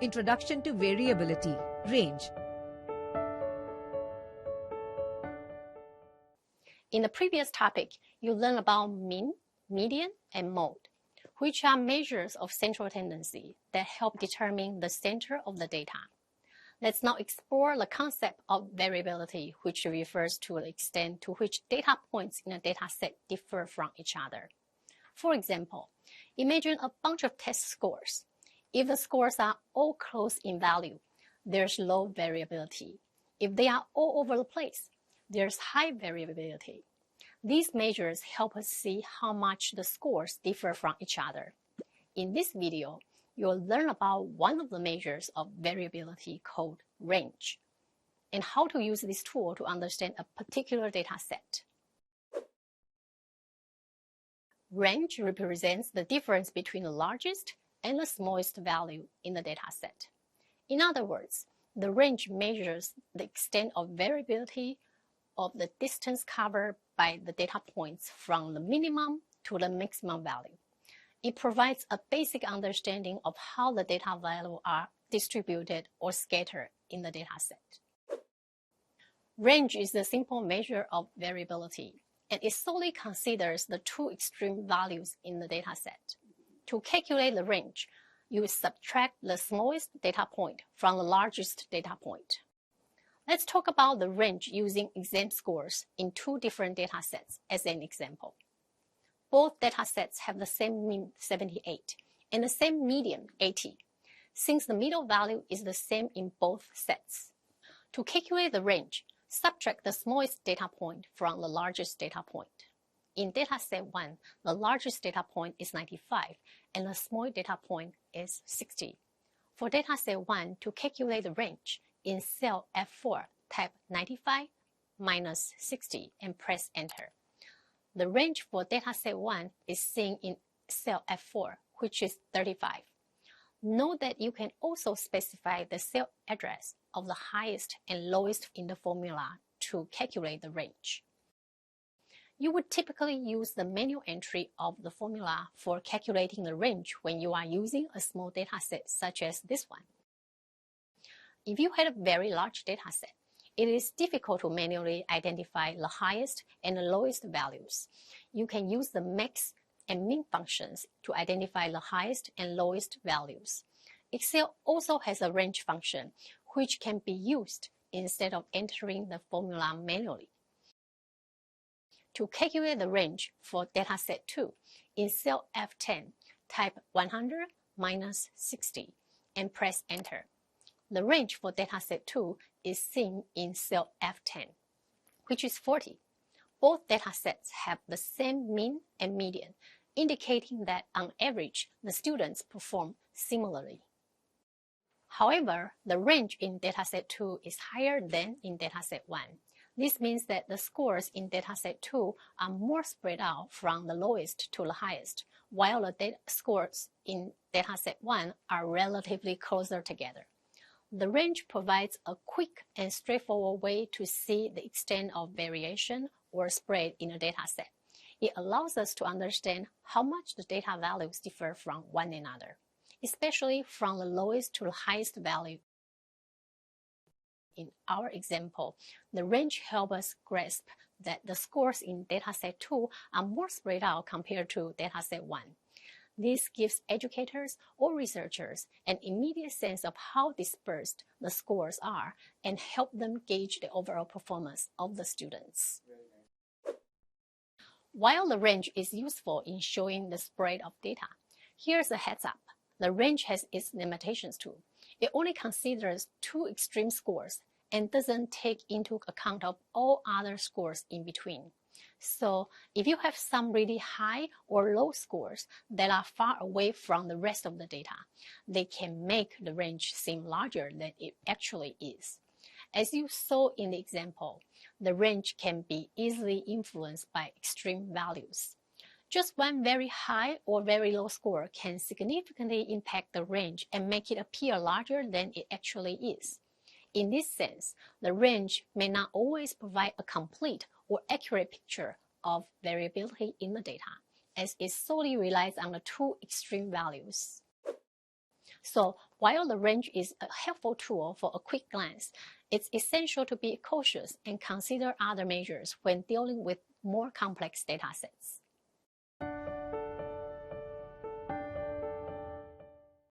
Introduction to Variability, Range. In the previous topic, you learned about mean, median, and mode, which are measures of central tendency that help determine the center of the data. Let's now explore the concept of variability, which refers to the extent to which data points in a dataset differ from each other. For example, imagine a bunch of test scores. If the scores are all close in value, there's low variability. If they are all over the place, there's high variability. These measures help us see how much the scores differ from each other. In this video, you'll learn about one of the measures of variability called range, and how to use this tool to understand a particular data set. Range represents the difference between the largest and the smallest value in the dataset. In other words, the range measures the extent of variability of the distance covered by the data points from the minimum to the maximum value. It provides a basic understanding of how the data values are distributed or scattered in the dataset. Range is a simple measure of variability, and it solely considers the two extreme values in the dataset. To calculate the range, you subtract the smallest data point from the largest data point. Let's talk about the range using exam scores in two different datasets as an example. Both datasets have the same mean 78 and the same median 80, since the middle value is the same in both sets. To calculate the range, subtract the smallest data point from the largest data point. In dataset 1, the largest data point is 95 and the small data point is 60. For dataset 1, to calculate the range, in cell F4, type 95 minus 60 and press enter. The range for dataset 1 is seen in cell F4, which is 35. Note that you can also specify the cell address of the highest and lowest in the formula to calculate the range. You would typically use the manual entry of the formula for calculating the range when you are using a small dataset such as this one. If you had a very large dataset, it is difficult to manually identify the highest and the lowest values. You can use the max and min functions to identify the highest and lowest values. Excel also has a range function, which can be used instead of entering the formula manually. To calculate the range for dataset 2, in cell F10, type 100 minus 60 and press enter. The range for dataset 2 is seen in cell F10, which is 40. Both datasets have the same mean and median, indicating that on average, the students perform similarly. However, the range in dataset 2 is higher than in dataset 1. This means that the scores in dataset 2 are more spread out from the lowest to the highest, while the scores in dataset 1 are relatively closer together. The range provides a quick and straightforward way to see the extent of variation or spread in a dataset. It allows us to understand how much the data values differ from one another, especially from the lowest to the highest value. In our example, the range helps us grasp that the scores in dataset 2 are more spread out compared to dataset 1. This gives educators or researchers an immediate sense of how dispersed the scores are and help them gauge the overall performance of the students. While the range is useful in showing the spread of data, here's a heads up. The range has its limitations too. It only considers two extreme scores and doesn't take into account of all other scores in between. So if you have some really high or low scores that are far away from the rest of the data, they can make the range seem larger than it actually is. As you saw in the example, the range can be easily influenced by extreme values. Just one very high or very low score can significantly impact the range and make it appear larger than it actually is. In this sense, the range may not always provide a complete or accurate picture of variability in the data, as it solely relies on the two extreme values. So while the range is a helpful tool for a quick glance, it's essential to be cautious and consider other measures when dealing with more complex data sets.